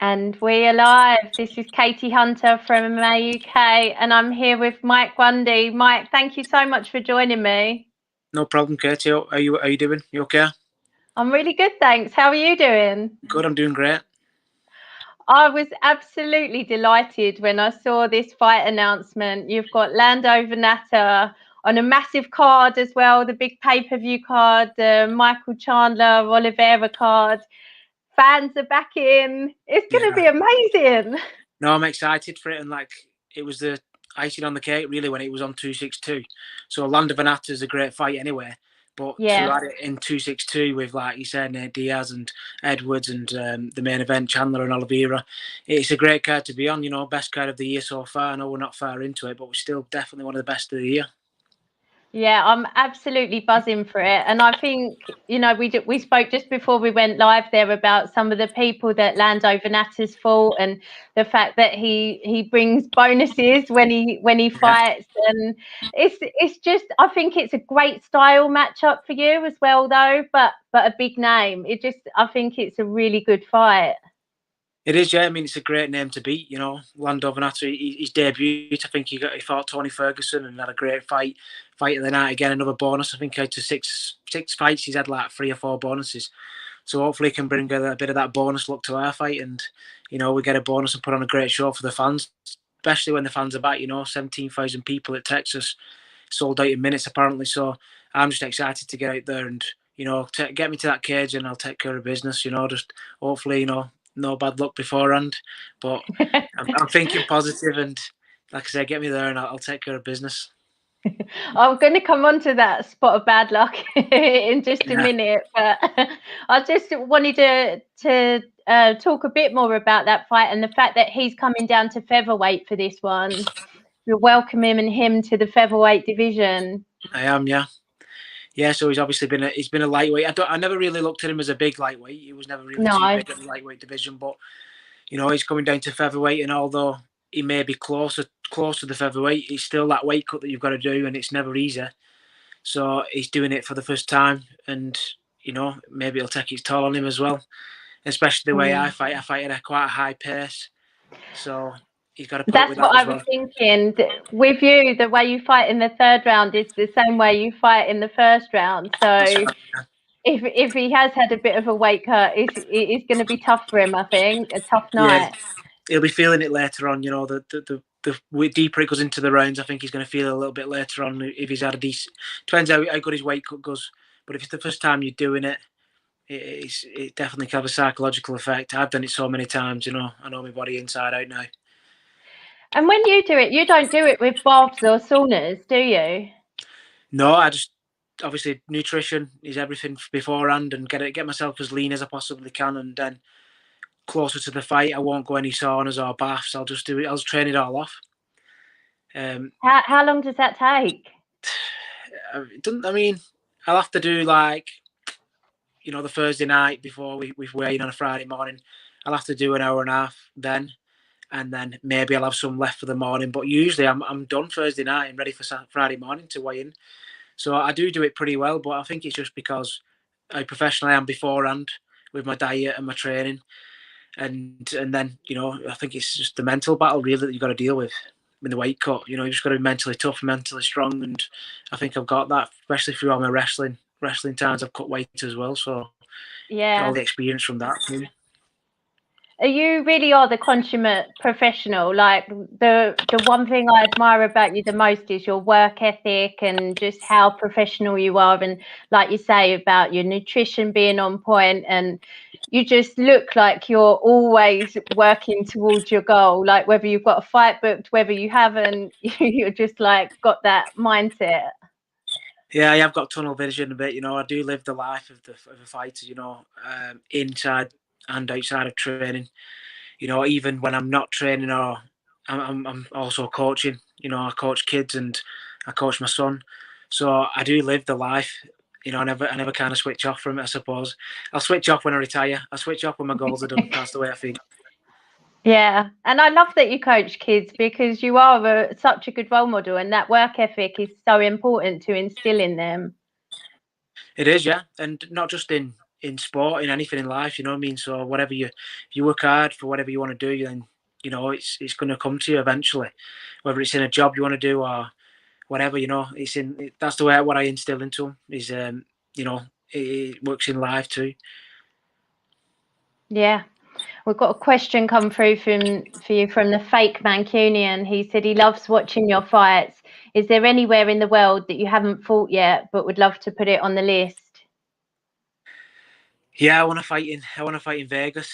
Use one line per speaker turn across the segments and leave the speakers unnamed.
And we are live. This is Katie Hunter from MMA UK, and I'm here with Mike Grundy. Mike, thank you so much for joining me.
No problem, Katie. How are you doing? You okay?
I'm really good, thanks. How are you doing?
Good, I'm doing great.
I was absolutely delighted when I saw this fight announcement. You've got Lando Vannata on a massive card as well, the big pay-per-view card, the Michael Chandler Oliveira card. Fans are back in. It's going to be amazing.
No, I'm excited for it, and it was the icing on the cake really when it was on 262. So Lando Vannata is a great fight anyway, but to add it in 262 with, like you said, Nate Diaz and Edwards and the main event, Chandler and Oliveira, it's a great card to be on. You know, best card of the year so far. I know we're not far into it, but we're still definitely one of the best of the year.
Yeah, I'm absolutely buzzing for it. And I think, you know, we spoke just before we went live there about some of the people that Lando Vannata's fought and the fact that he brings bonuses when he fights. And it's just, I think it's a great style matchup for you as well, though, but a big name. I think it's a really good fight.
It is, yeah. I mean, it's a great name to beat. You know, Lando Vannata, his debut. I think he fought Tony Ferguson and had a great fight. Fight of the night again, another bonus. I think out of six fights, he's had like 3 or 4 bonuses. So hopefully, he can bring a bit of that bonus look to our fight, and you know, we get a bonus and put on a great show for the fans, especially when the fans are back. You know, 17,000 people at Texas, sold out in minutes apparently. So I'm just excited to get out there and get me to that cage, and I'll take care of business. You know, just hopefully, no bad luck beforehand, but I'm thinking positive, and like I said, get me there and I'll take care of business.
I'm going to come on to that spot of bad luck in just a minute, but I just wanted to talk a bit more about that fight and the fact that he's coming down to featherweight for this one. You're welcoming him to the featherweight division.
I am, yeah. Yeah, so he's obviously been a lightweight. I never really looked at him as a big lightweight. He was never really too big at the lightweight division, but you know, he's coming down to featherweight, and although he may be close to the featherweight, it's still that weight cut that you've got to do, and it's never easy. So he's doing it for the first time, and you know, maybe it'll take its toll on him as well, especially the way I fight. I fight at quite a high pace, so he's got to put up with that as well.
That's what I was thinking. With you, the way you fight in the 3rd round is the same way you fight in the 1st round. So if he has had a bit of a weight cut, it's going to be tough for him, I think. A tough night.
Yeah, he'll be feeling it later on. You know, the deeper it goes into the rounds, I think he's going to feel it a little bit later on if he's had a decent. Depends how good his weight cut goes. But if it's the first time you're doing it, it definitely can have a psychological effect. I've done it so many times. You know, I know my body inside out now.
And when you do it, you don't do it with baths or saunas, do you?
No, I just obviously nutrition is everything beforehand, and get myself as lean as I possibly can, and then closer to the fight, I won't go any saunas or baths. I'll just do it. I'll just train it all off.
How long does that take?
I mean, I'll have to do the Thursday night before we weigh in on a Friday morning. I'll have to do an hour and a half then, and then maybe I'll have some left for the morning. But usually I'm done Thursday night and ready for Friday morning to weigh in. So I do it pretty well, but I think it's just because how professional I am beforehand with my diet and my training, and then I think it's just the mental battle really that you've got to deal with in the weight cut. You know, you just got to be mentally tough, mentally strong, and I think I've got that, especially through all my wrestling times. I've cut weight as well, so all the experience from that too.
You really are the consummate professional. Like the one thing I admire about you the most is your work ethic and just how professional you are. And like you say about your nutrition being on point, and you just look like you're always working towards your goal. Like whether you've got a fight booked, whether you haven't, you're just like got that mindset.
Yeah, I've got tunnel vision a bit. You know, I do live the life of a fighter. You know, inside and outside of training. You know, even when I'm not training or I'm also coaching. You know, I coach kids and I coach my son, so I do live the life. You know, I never kind of switch off from it. I suppose I'll switch off when I retire. I switch off when my goals are done. That's the way I think.
Yeah, and I love that you coach kids because you are such a good role model, and that work ethic is so important to instill in them.
It is, yeah, and not just in in sport, in anything in life. You know what I mean? So whatever if you work hard for whatever you want to do, then you know it's going to come to you eventually, whether it's in a job you want to do or whatever. You know, that's the way what I instill into them is you know it works in life too.
Yeah. We've got a question come through for you from the fake Mancunian. He said he loves watching your fights. Is there anywhere in the world that you haven't fought yet but would love to put it on the list?
Yeah, I want to fight in Vegas,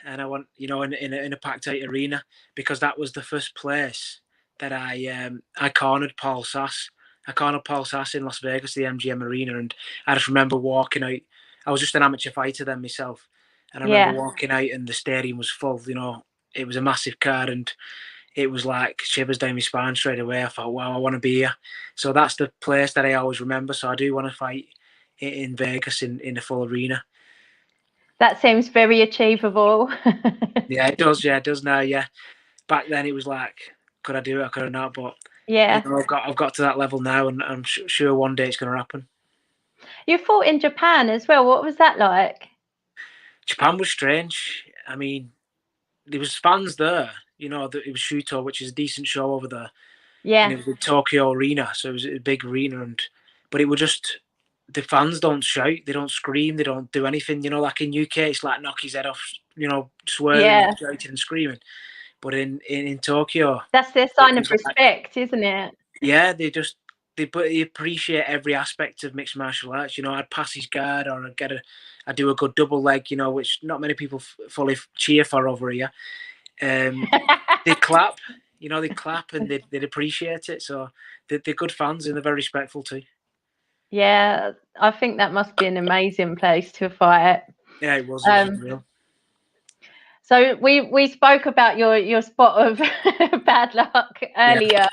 and I want in a packed out arena, because that was the first place that I cornered Paul Sass. I cornered Paul Sass in Las Vegas, the MGM Arena, and I just remember walking out. I was just an amateur fighter then myself, and I remember walking out and the stadium was full. You know, it was a massive card, and it was like shivers down my spine straight away. I thought, wow, I want to be here. So that's the place that I always remember. So I do want to fight in Vegas in a full arena.
That seems very achievable.
Yeah, it does. Yeah, it does now. Yeah, back then it was like, could I do it? I could have not. But
yeah,
you know, I've got to that level now, and I'm sure one day it's going to happen.
You fought in Japan as well. What was that like?
Japan was strange. I mean, there was fans there. You know, it was Shuto, which is a decent show over there, and
Yeah,
it was in Tokyo Arena, so it was a big arena. But it was just, the fans don't shout, they don't scream, they don't do anything. You know, like in UK, it's like knock his head off. You know, swearing
yeah.
and shouting and screaming. But in Tokyo,
That's their
it
sign of
was like,
respect, isn't it?
yeah, they appreciate every aspect of mixed martial arts. You know, I'd pass his guard, or I'd do a good double leg. You know, which not many people fully cheer for over here. They clap. You know, they clap and they'd appreciate it. So they're good fans and they're very respectful too.
Yeah, I think that must be an amazing place to fight.
Yeah, it was. It was real.
So we spoke about your spot of bad luck earlier,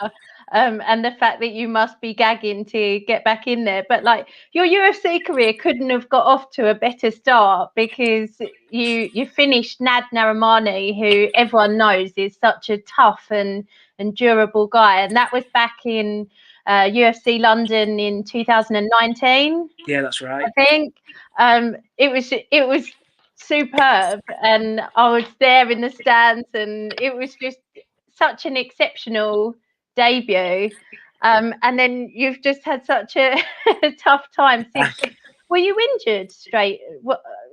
and the fact that you must be gagging to get back in there. But like your UFC career couldn't have got off to a better start, because you finished Nad Narimani, who everyone knows is such a tough and durable guy, and that was back in UFC London in 2019.
Yeah, that's right.
I think it was superb, and I was there in the stands, and it was just such an exceptional debut. And then you've just had such a tough time since. Were you injured straight?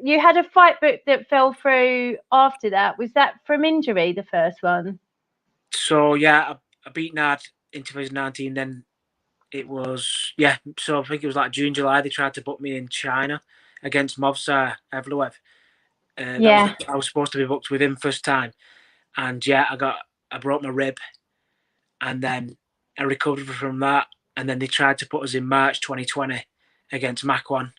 You had a fight book that fell through after that. Was that from injury, the first one?
So yeah, I beat Nad in 2019. Then it was, yeah. So I think it was like June, July. They tried to book me in China against Movsar Evloev.
Yeah.
I was supposed to be booked with him first time, and yeah, I broke my rib, and then I recovered from that, and then they tried to put us in March 2020 against Makwan.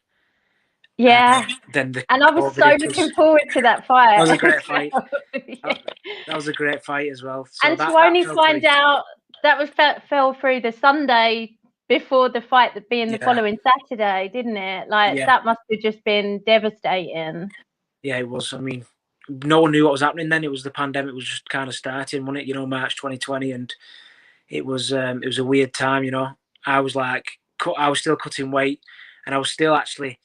Yeah.
Then the
And I was
COVID
so
hit
looking
us.
forward to that fight.
That was a great fight.
Yeah.
That was a great fight as well. So
And to
that
only
fell
find
through.
out that was fell through the Sunday before the fight, that being the following Saturday, didn't it? Like that must have just been devastating.
Yeah, it was. I mean, no one knew what was happening then. It was the pandemic was just kind of starting, wasn't it? You know, March 2020, and it was a weird time. You know, I was still cutting weight, and I was still actually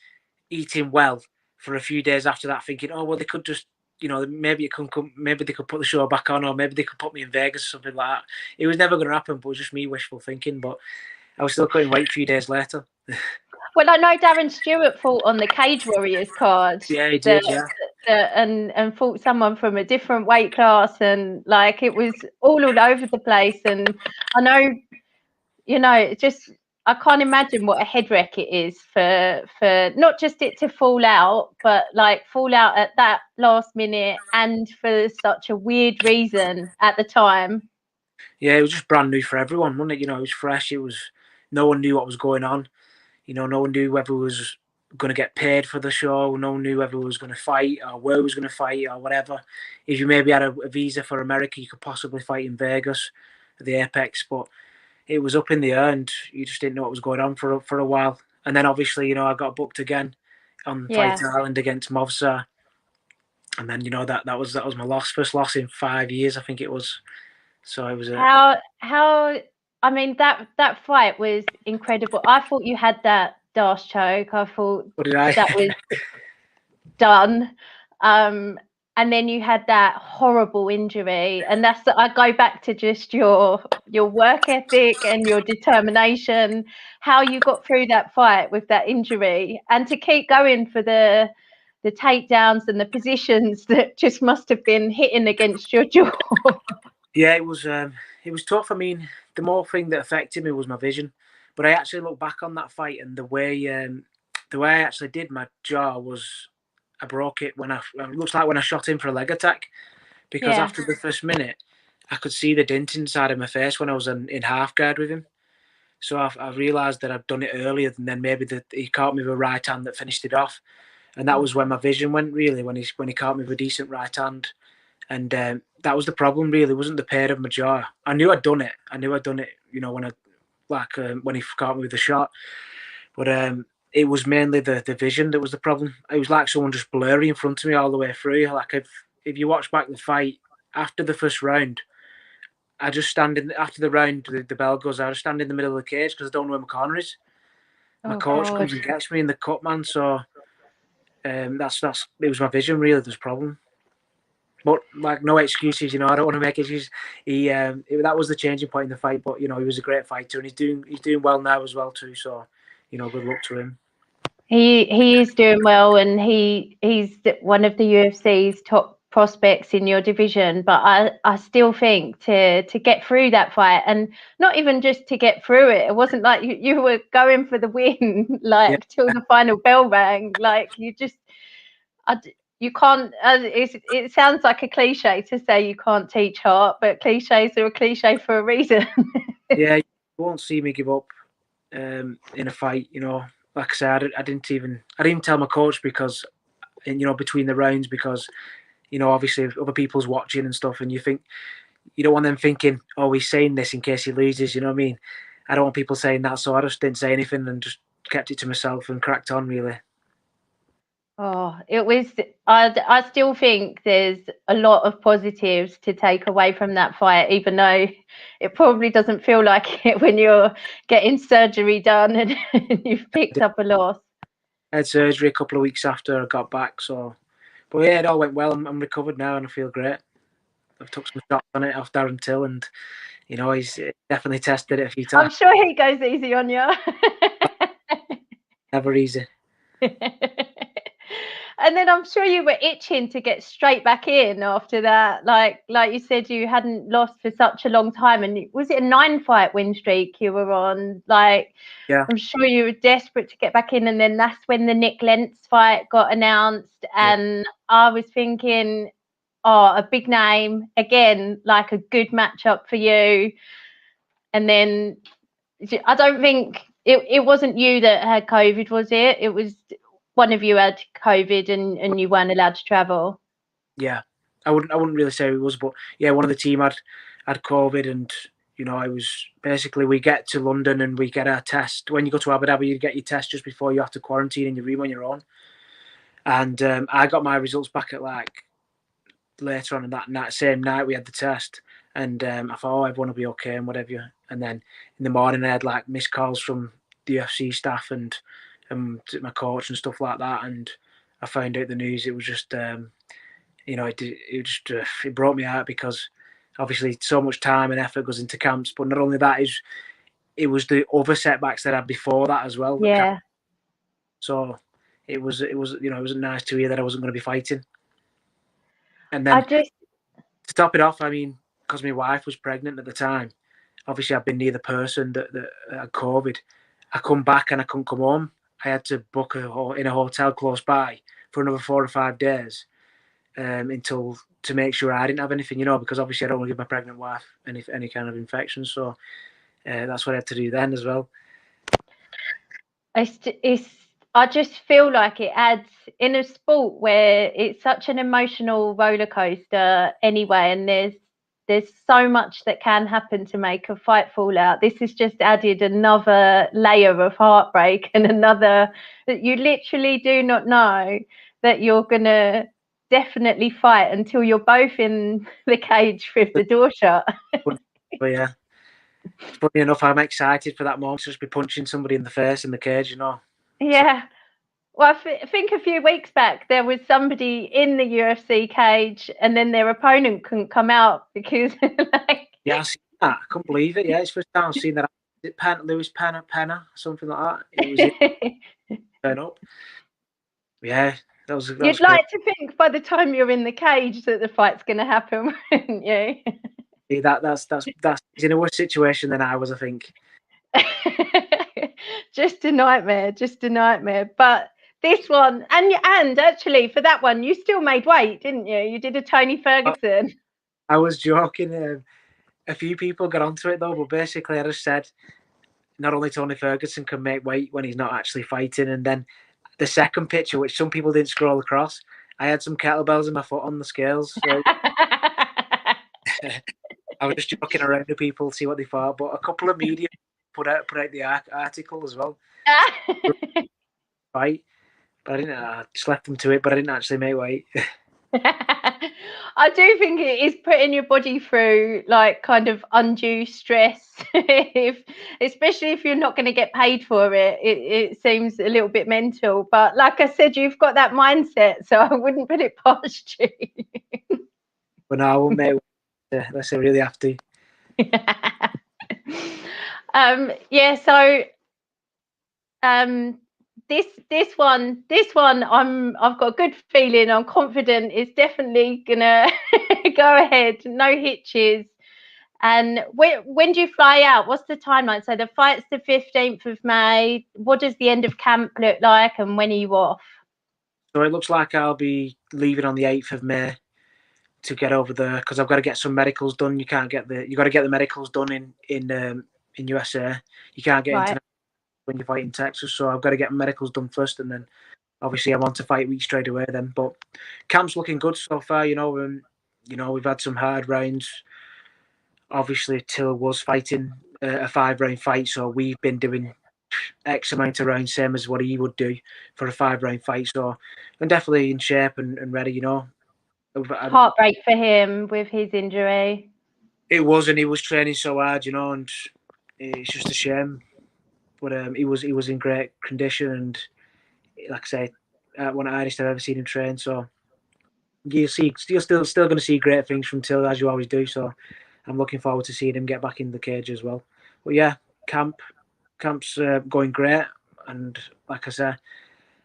eating well for a few days after that, thinking, oh well, they could just, you know, maybe maybe they could put the show back on, or maybe they could put me in Vegas or something like that. It was never going to happen, but it was just me wishful thinking. But I was still cutting weight a few days later.
Well, I know Darren Stewart fought on the Cage Warriors card.
Yeah, he did.
And fought someone from a different weight class, and like it was all over the place. And I know, you know, it's just, I can't imagine what a head wreck it is for not just it to fall out, but like fall out at that last minute and for such a weird reason at the time.
Yeah, it was just brand new for everyone, wasn't it? You know, it was fresh. It was, no one knew what was going on. You know, no one knew whether it was going to get paid for the show. No one knew whether it was going to fight or where it was going to fight or whatever. If you maybe had a visa for America, you could possibly fight in Vegas at the Apex, but it was up in the air, and you just didn't know what was going on for a while. And then obviously, you know, I got booked again on Fight Island against Movsar, and then, you know, that was my first loss in 5 years, I think it was. So it was
how I mean, that fight was incredible. I thought you had that dash choke. I thought
what did I?
that was done. And then you had that horrible injury, and I go back to just your work ethic and your determination, how you got through that fight with that injury, and to keep going for the takedowns and the positions that just must have been hitting against your jaw.
Yeah, it was tough. I mean, the more thing that affected me was my vision. But I actually look back on that fight, and the way I actually did my jaw was I broke it when it looks like when I shot in for a leg attack, because
Yeah.
after the first minute, I could see the dint inside of my face when I was in half guard with him. So I realised that I'd done it earlier, and then maybe he caught me with a right hand that finished it off, and that was when my vision went, really, when he caught me with a decent right hand. And that was the problem, really. It wasn't the pain of my jaw. I knew I'd done it. You know, when he caught me with the shot. But it was mainly the vision that was the problem. It was like someone just blurry in front of me all the way through. Like if you watch back the fight after the first round, I just stand in after the round. The bell goes. I just stand in the middle of the cage because I don't know where my corner is. My coach comes and gets me in the cut, man. So that's it was my vision, really. There's a problem. But like, no excuses, you know. I don't want to make excuses. That was the changing point in the fight. But you know, he was a great fighter, and he's doing well now as well too. So, you know, good luck to him.
He is doing well, and he's one of the UFC's top prospects in your division. But I still think to get through that fight, and not even just to get through it. It wasn't like you were going for the win, like till the final bell rang. Like you can't. It sounds like a cliche to say you can't teach heart, but cliches are a cliche for a reason.
Yeah, you won't see me give up in a fight. You know, like I said, I didn't even tell my coach because, and you know, between the rounds, because you know, obviously other people's watching and stuff, and you don't want them thinking, oh, he's saying this in case he loses. You know what I mean? I don't want people saying that, so I just didn't say anything and just kept it to myself and cracked on, really.
Oh, it was. I still think there's a lot of positives to take away from that fight, even though it probably doesn't feel like it when you're getting surgery done and you've picked up a loss.
I had surgery a couple of weeks after I got back, so. But yeah, it all went well. I'm recovered now and I feel great. I've took some shots on it off Darren Till, and you know, he's definitely tested it a few times.
I'm sure he goes easy on you.
Never easy.
And then I'm sure you were itching to get straight back in after that. Like you said, you hadn't lost for such a long time. And was it a 9-fight win streak you were on? Like,
yeah.
I'm sure you were desperate to get back in. And then that's when the Nick Lentz fight got announced. And I was thinking, oh, a big name again, like a good matchup for you. And then I don't think it wasn't you that had COVID, was it? It was one of you had COVID and you weren't allowed to travel.
Yeah, I wouldn't really say it was, but yeah, one of the team had COVID, and you know, I was basically, we get to London and we get our test. When you go to Abu Dhabi, you get your test just before you have to quarantine in your room on your own. And I got my results back at like later on in that night, same night we had the test, and I thought, oh, everyone will be okay and whatever. And then in the morning, I had like missed calls from the UFC staff and my coach and stuff like that, and I found out the news. It was just, you know, it broke me out, because obviously so much time and effort goes into camps, but not only that, it was the other setbacks that I had before that as well.
Yeah.
So it was you know, it wasn't nice to hear that I wasn't going to be fighting. And then to top it off, I mean, because my wife was pregnant at the time, obviously I've been near the person that had COVID. I come back and I couldn't come home. I had to book in a hotel close by for another 4 or 5 days until to make sure I didn't have anything, you know, because obviously I don't want to give my pregnant wife any kind of infection. So that's what I had to do then as well.
I just feel like it adds, in a sport where it's such an emotional roller coaster anyway, and there's so much that can happen to make a fight fall out. This has just added another layer of heartbreak, and another that you literally do not know that you're gonna definitely fight until you're both in the cage with the door shut.
But yeah, funny enough, I'm excited for that moment to just be punching somebody in the face in the cage, you know.
Yeah. Well, I think a few weeks back there was somebody in the UFC cage, and then their opponent couldn't come out because, like.
Yeah, I seen that. I couldn't believe it. Yeah, it's the first time I've seen that. Is it Lewis Penna, something like that? It was turn up. Yeah, that was
You'd
great.
like to think by the time you're in the cage that the fight's going to happen, wouldn't you?
That's he's in a worse situation than I was, I think.
Just a nightmare, just a nightmare. But this one, and actually for that one, you still made weight, didn't you? You did a Tony Ferguson.
I was joking. A few people got onto it though, but basically I just said not only Tony Ferguson can make weight when he's not actually fighting, and then the second picture, which some people didn't scroll across, I had some kettlebells in my foot on the scales. So I was just joking around to people, see what they thought. But a couple of media put out the article as well. Fight, but I didn't. I just left them to it, but I didn't actually make weight.
I do think it is putting your body through like kind of undue stress. Especially if you're not going to get paid for it, it seems a little bit mental. But like I said, you've got that mindset, so I wouldn't put it past you.
But no, I won't make weight unless I really have to.
Yeah. So this one I've got a good feeling. I'm confident it's definitely gonna go ahead. No hitches. And when do you fly out? What's the timeline? So the fight's the 15th of May. What does the end of camp look like, and when are you off?
So it looks like I'll be leaving on the 8th of May to get over there because I've got to get some medicals done. You got to get the medicals done in USA. You can't get into when you fight in Texas, so I've got to get medicals done first, and then obviously I'm on to fight week straight away. Then, but camp's looking good so far. We've had some hard rounds. Obviously, Till was fighting a 5-round fight, so we've been doing X amount of rounds, same as what he would do for a 5-round fight. So I'm definitely in shape and ready.
Heartbreak for him with his injury.
It was, and he was training so hard, and it's just a shame. But he was in great condition, and like I say, one of the hardest I've ever seen him train. So you're still going to see great things from Till, as you always do. So I'm looking forward to seeing him get back in the cage as well. But yeah, camp's going great, and like I say,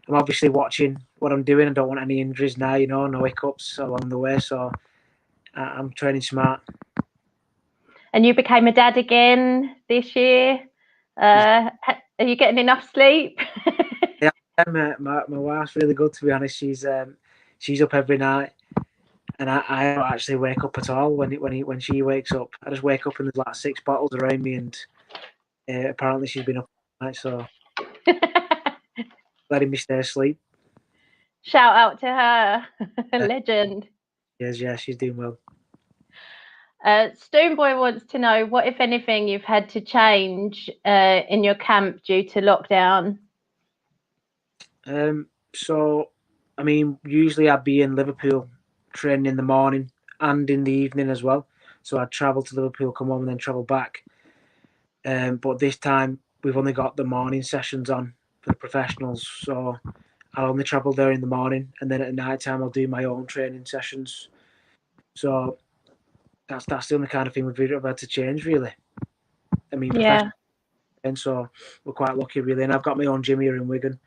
I'm obviously watching what I'm doing. I don't want any injuries now, no hiccups along the way. So I'm training smart.
And you became a dad again this year. Are you getting enough sleep?
Yeah, my wife's really good, to be honest. She's up every night, and I don't actually wake up at all when she wakes up. I just wake up and there's like 6 bottles around me, and apparently she's been up all night, so letting me stay asleep.
Shout out to her, legend.
Yes, yeah, she's doing well.
Stoneboy wants to know what, if anything, you've had to change in your camp due to lockdown.
So, I mean, usually I'd be in Liverpool training in the morning and in the evening as well. So I'd travel to Liverpool, come home, and then travel back. But this time we've only got the morning sessions on for the professionals, so I'll only travel there in the morning, and then at night time I'll do my own training sessions. So that's the only kind of thing we've had to change, really. I mean,
yeah.
And so we're quite lucky, really. And I've got my own gym here in Wigan,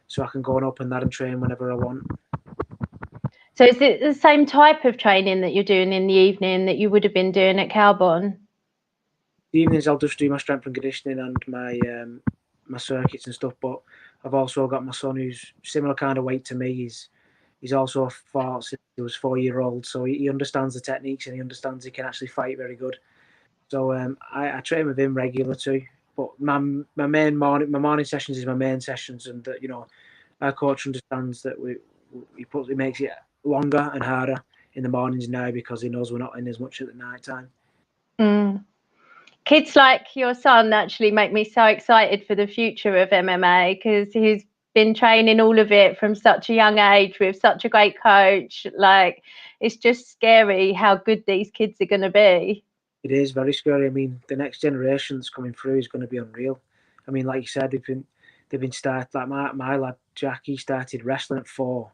so I can go and open that and train whenever I want.
So is it the same type of training that you're doing in the evening that you would have been doing at Calborn?
The evenings I'll just do my strength and conditioning and my circuits and stuff. But I've also got my son who's similar kind of weight to me. He's also fought since he was 4-year-old, so he understands the techniques and he understands he can actually fight very good. So I train with him regular too. But my morning sessions is my main sessions, and our coach understands that he makes it longer and harder in the mornings now because he knows we're not in as much at the night time.
Kids like your son actually make me so excited for the future of MMA because he's been training all of it from such a young age with such a great coach. Like, it's just scary how good these kids are going to be.
It is very scary. I mean, the next generation that's coming through is going to be unreal. I mean, like you said, they've been like my lad Jack. He started wrestling at 4,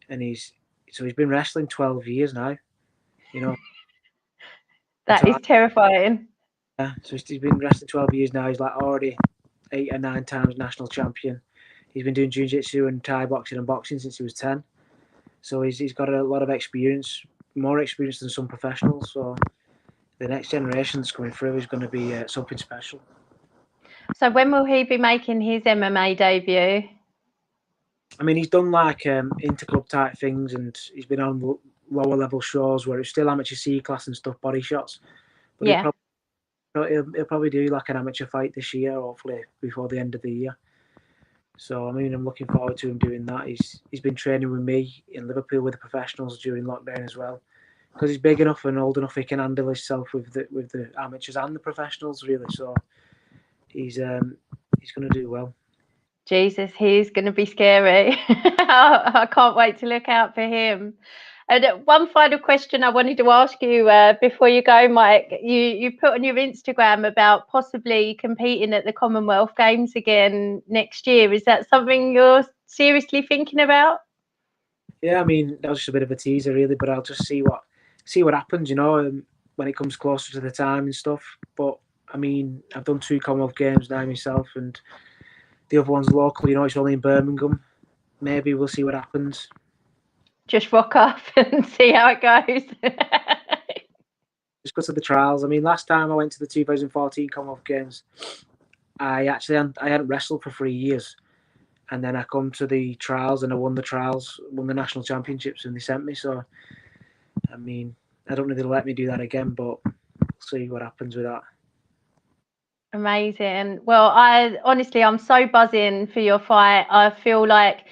and he's been wrestling 12 years now. You know,
That is terrifying.
yeah. So he's been wrestling 12 years now. He's like already 8 or 9 times national champion. He's been doing jiu-jitsu and Thai boxing and boxing since he was 10. So he's got a lot of experience, more experience than some professionals. So the next generation that's coming through is going to be something special.
So when will he be making his MMA debut?
I mean, he's done like interclub type things, and he's been on lower level shows where it's still amateur C class and stuff, body shots. But
Yeah.
he'll probably do like an amateur fight this year, hopefully before the end of the year. So I mean, I'm looking forward to him doing that. He's been training with me in Liverpool with the professionals during lockdown as well, because he's big enough and old enough he can handle himself with the amateurs and the professionals really. So he's going to do well.
Jesus, he's going to be scary. I can't wait to look out for him. And one final question I wanted to ask you before you go, Mike. You put on your Instagram about possibly competing at the Commonwealth Games again next year. Is that something you're seriously thinking about?
Yeah, I mean that was just a bit of a teaser, really, but I'll just see what happens, you know, when it comes closer to the time and stuff. But I mean, I've done 2 Commonwealth Games now myself, and the other one's local. You know, it's only in Birmingham. Maybe we'll see what happens.
Just rock up and see how it goes.
Just go to the trials. I mean, last time I went to the 2014 Commonwealth Games, I hadn't wrestled for 3 years, and then I come to the trials and I won the trials, won the national championships, and they sent me. So, I mean, I don't know if they'll let me do that again, but we'll see what happens with that.
Amazing. Well, I'm so buzzing for your fight. I feel like,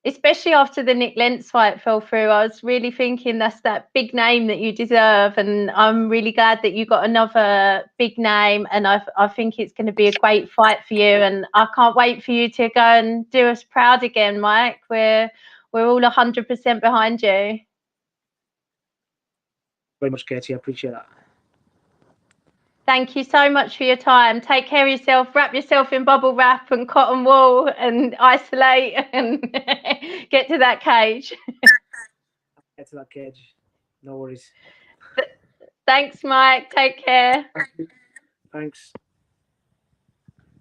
especially after the Nick Lentz fight fell through, I was really thinking that's that big name that you deserve. And I'm really glad that you got another big name. And I think it's going to be a great fight for you. And I can't wait for you to go and do us proud again, Mike. We're all 100% behind you.
Very much, Katie. I appreciate that.
Thank you so much for your time. Take care of yourself. Wrap yourself in bubble wrap and cotton wool and isolate and get to that cage.
Get to that cage. No worries.
Thanks, Mike. Take care.
Thanks.